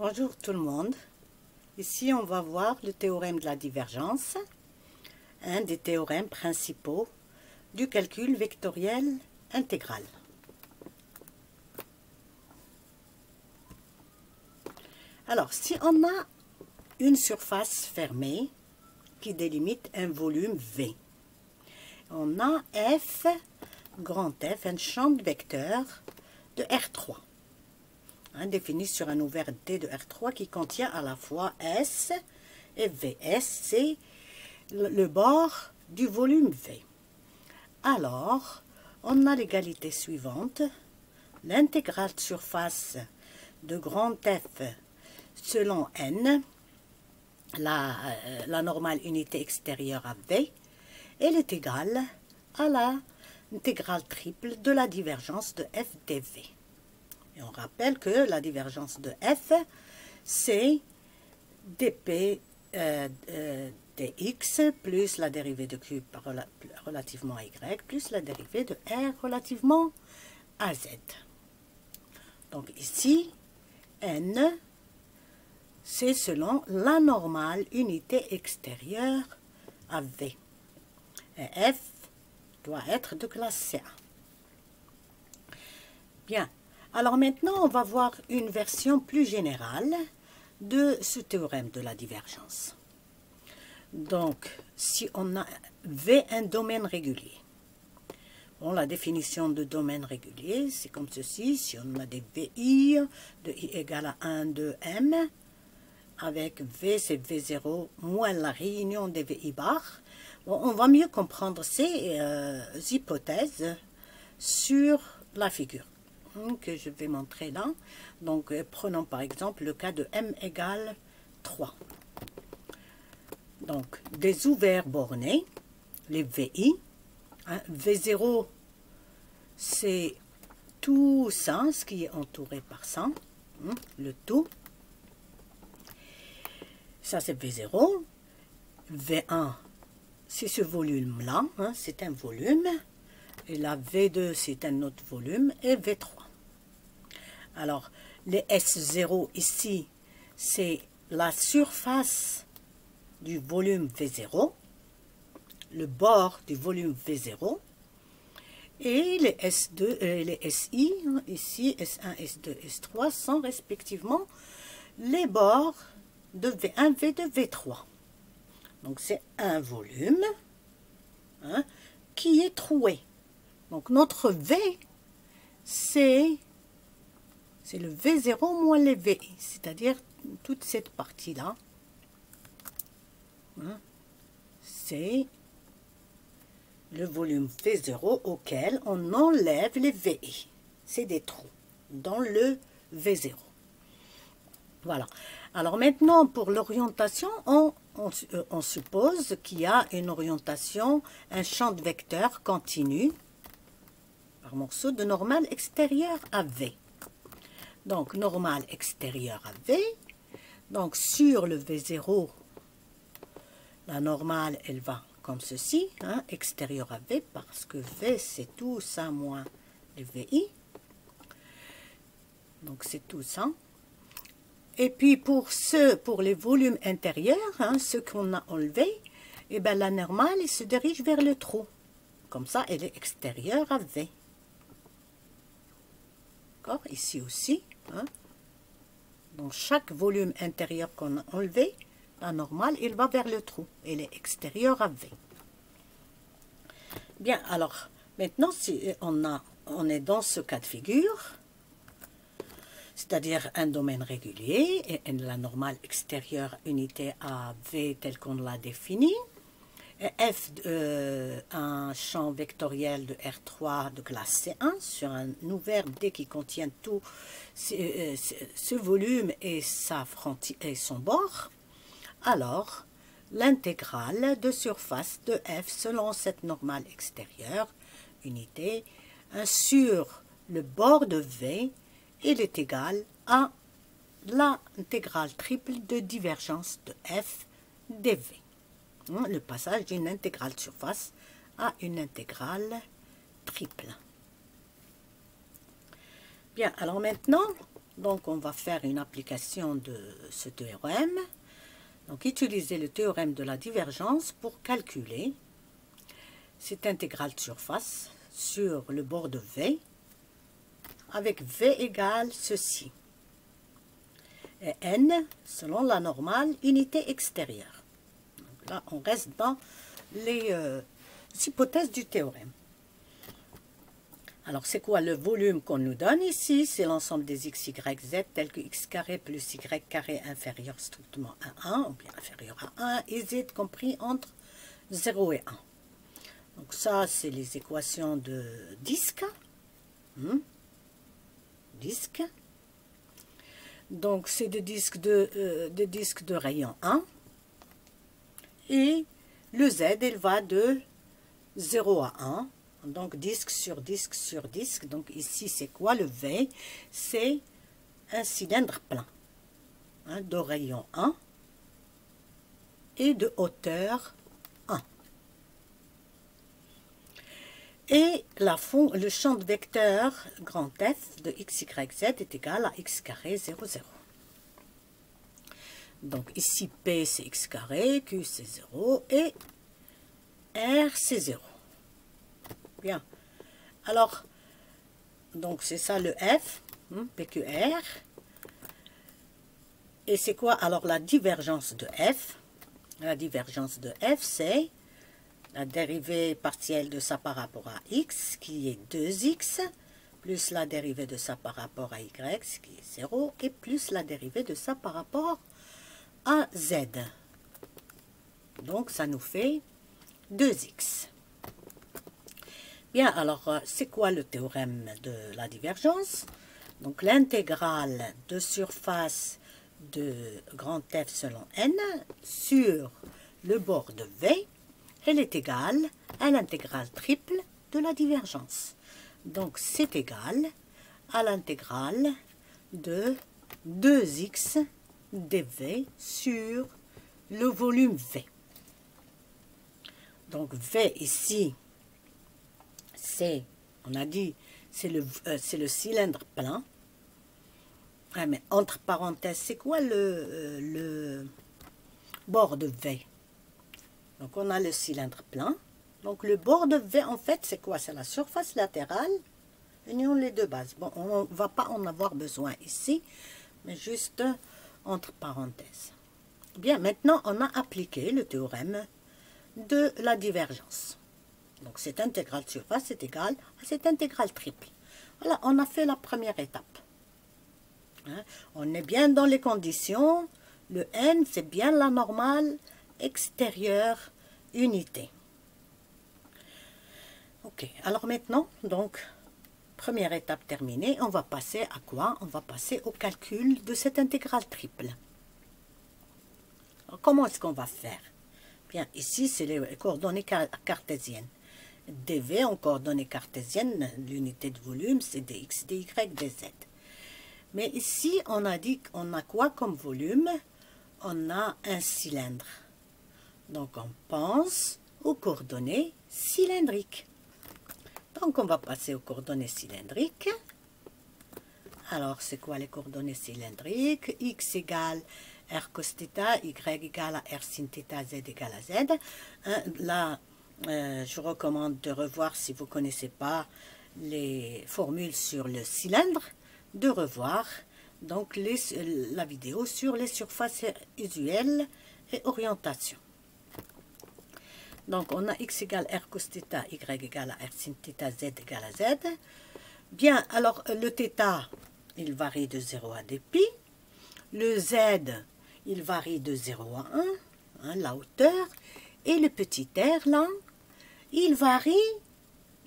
Bonjour tout le monde. Ici, on va voir le théorème de la divergence, un des théorèmes principaux du calcul vectoriel intégral. Alors, si on a une surface fermée qui délimite un volume V, on a F, grand F, un champ de vecteurs de R3. Défini sur un ouvert D de R3 qui contient à la fois S et V. S, c'est le bord du volume V. Alors, on a l'égalité suivante. L'intégrale de surface de grand F selon N, la normale unité extérieure à V, elle est égale à l'intégrale triple de la divergence de F dV. Et on rappelle que la divergence de F, c'est dp dx plus la dérivée de q relativement à y plus la dérivée de r relativement à z. Donc ici, n, c'est selon la normale unité extérieure à v. Et f doit être de classe C1. Bien. Alors maintenant, on va voir une version plus générale de ce théorème de la divergence. Donc, si on a V un domaine régulier, bon, la définition de domaine régulier, c'est comme ceci. Si on a des VI de I égale à 1 de M, avec V, c'est V0 moins la réunion des VI bar, bon, on va mieux comprendre ces hypothèses sur la figure que je vais montrer là. Donc, prenons par exemple le cas de M égale 3. Donc, des ouverts bornés, les VI. V0, c'est tout ça, ce qui est entouré par ça, le tout. Ça, c'est V0. V1, c'est ce volume-là, c'est un volume. Et la V2, c'est un autre volume, et V3. Alors, les S0 ici, c'est la surface du volume V0, le bord du volume V0, et les S2, les SI, ici, S1, S2, S3, sont respectivement les bords de V1, V2, V3. Donc, c'est un volume qui est troué. Donc, notre V, c'est le V0 moins les VI, c'est-à-dire toute cette partie-là. C'est le volume V0 auquel on enlève les VI. C'est des trous dans le V0. Voilà. Alors maintenant, pour l'orientation, on suppose qu'il y a une orientation, un champ de vecteurs continu par morceau de normale extérieure à V. Donc, normale extérieure à V. Donc, sur le V0, la normale, elle va comme ceci, extérieure à V, parce que V, c'est tout ça moins le VI. Donc, c'est tout ça. Et puis, pour les volumes intérieurs, ceux qu'on a enlevés, eh bien, la normale, elle se dirige vers le trou. Comme ça, elle est extérieure à V. D'accord? Ici aussi. Donc, chaque volume intérieur qu'on a enlevé, la normale, il va vers le trou. Elle est extérieure à V. Bien, alors, maintenant, si on est dans ce cas de figure, c'est-à-dire un domaine régulier, et la normale extérieure unité à V telle qu'on l'a définie, et F, un champ vectoriel de R3 de classe C1 sur un ouvert D qui contient tout ce volume et son bord, alors l'intégrale de surface de F selon cette normale extérieure unité sur le bord de V, il est égal à l'intégrale triple de divergence de F dV. Le passage d'une intégrale de surface à une intégrale triple. Bien, alors maintenant, Donc, on va faire une application de ce théorème. Donc, utiliser le théorème de la divergence pour calculer cette intégrale de surface sur le bord de V, avec V égale ceci. Et N, selon la normale, unité extérieure. Donc là, on reste dans les hypothèses du théorème. Alors, c'est quoi le volume qu'on nous donne ici? C'est l'ensemble des x, y, z, tel que x carré plus y carré inférieur strictement à 1, ou bien inférieur à 1, et z compris entre 0 et 1. Donc ça, c'est les équations de disque. Disque. Donc, c'est des disques de rayon 1. Et le z, il va de 0 à 1. Donc, disque sur disque sur disque. Donc, ici, c'est quoi le V? C'est un cylindre plein, de rayon 1 et de hauteur 1. Et le champ de vecteur grand F de x, y, z est égal à x carré 0, 0. Donc, ici, P, c'est x carré, Q, c'est 0 et R, c'est 0. Bien. Alors, donc c'est ça le F, PQR. Et c'est quoi alors la divergence de F? La divergence de F, c'est la dérivée partielle de ça par rapport à x, qui est 2x, plus la dérivée de ça par rapport à y, ce qui est 0, et plus la dérivée de ça par rapport à z. Donc, ça nous fait 2x. Bien, alors, c'est quoi le théorème de la divergence? Donc, l'intégrale de surface de grand F selon n sur le bord de V, elle est égale à l'intégrale triple de la divergence. Donc, c'est égal à l'intégrale de 2x dv sur le volume V. Donc, V ici, on a dit, c'est le cylindre plein. Ah, mais entre parenthèses, c'est quoi le bord de V? Donc, on a le cylindre plein. Donc, le bord de V, en fait, c'est quoi? C'est la surface latérale, union les deux bases. Bon, on ne va pas en avoir besoin ici, mais juste entre parenthèses. Bien, maintenant, on a appliqué le théorème de la divergence. Donc, cette intégrale de surface est égale à cette intégrale triple. Voilà, on a fait la première étape. On est bien dans les conditions. Le n, c'est bien la normale extérieure unité. Ok, alors maintenant, donc, première étape terminée, on va passer à quoi? On va passer au calcul de cette intégrale triple. Alors, comment est-ce qu'on va faire? Bien, ici, c'est les coordonnées cartésiennes. dv en coordonnées cartésiennes, l'unité de volume, c'est dx, dy, dz. Mais ici, on a dit qu'on a quoi comme volume? On a un cylindre. Donc, on pense aux coordonnées cylindriques. Donc, on va passer aux coordonnées cylindriques. Alors, c'est quoi les coordonnées cylindriques? X égale R cos θ, Y égale à R sin θ, Z égale à Z. Là, je recommande de revoir, si vous ne connaissez pas les formules sur le cylindre, de revoir donc la vidéo sur les surfaces usuelles et orientation. Donc, on a x égale r cos θ, y égale à r sin θ, z égale à z. Bien, alors le θ, il varie de 0 à dpi. Le z, il varie de 0 à 1, la hauteur. Et le petit r, là, il varie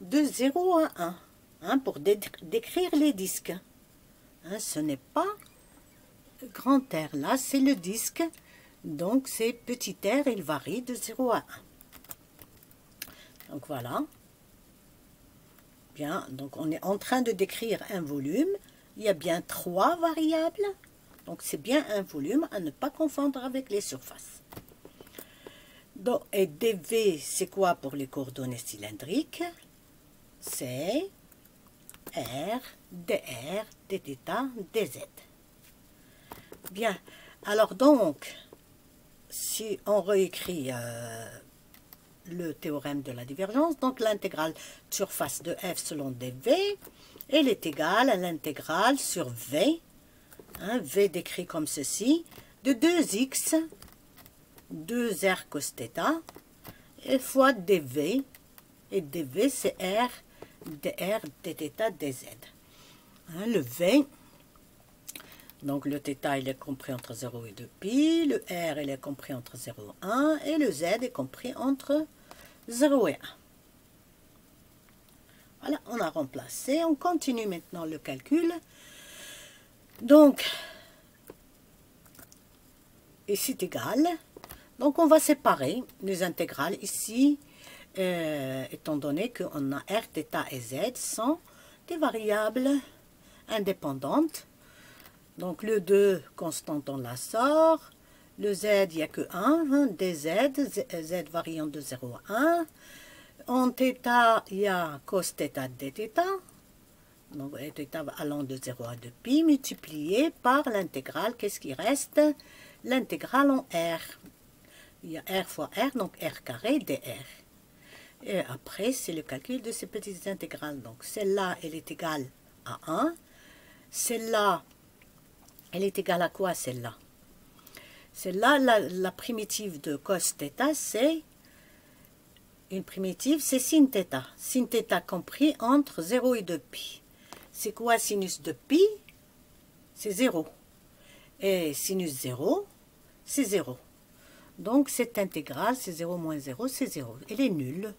de 0 à 1, pour décrire les disques. Ce n'est pas grand R, là, c'est le disque. Donc, c'est petit r, il varie de 0 à 1. Donc, voilà. Bien, donc on est en train de décrire un volume. Il y a bien 3 variables. Donc, c'est bien un volume à ne pas confondre avec les surfaces. Donc, et dv, c'est quoi pour les coordonnées cylindriques? C'est R, dr, dθ, dz. Bien, alors donc, si on réécrit le théorème de la divergence, donc l'intégrale surface de f selon dv, elle est égale à l'intégrale sur v, hein, v décrit comme ceci, de 2x, 2r cos θ, et fois dv, et dv c'est r, dr, dθ, dz. Hein, le v, donc le θ il est compris entre 0 et 2π, le r il est compris entre 0 et 1, et le z est compris entre 0 et 1. Voilà, on a remplacé, on continue maintenant le calcul. Donc, ici c'est égal. Donc on va séparer les intégrales ici, étant donné qu'on a r, θ et z sont des variables indépendantes. Donc le 2 constante on la sort, le z il n'y a que 1, hein, dz, z variant de 0 à 1. En θ il y a cos θ dθ, donc θ allant de 0 à 2π, multiplié par l'intégrale, qu'est-ce qui reste? L'intégrale en r. Il y a r fois r, donc r carré dr. Et après, c'est le calcul de ces petites intégrales. Donc celle-là, elle est égale à 1. Celle-là, elle est égale à quoi celle-là? Celle-là, la primitive de cos θ, c'est une primitive, c'est sin θ. Sin θ compris entre 0 et 2π. C'est quoi sinus de π? C'est 0. Et sinus 0, c'est 0. Donc cette intégrale, c'est 0 moins 0, c'est 0. Elle est nulle.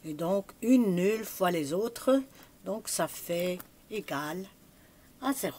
Et donc une nulle fois les autres, donc ça fait égal à 0.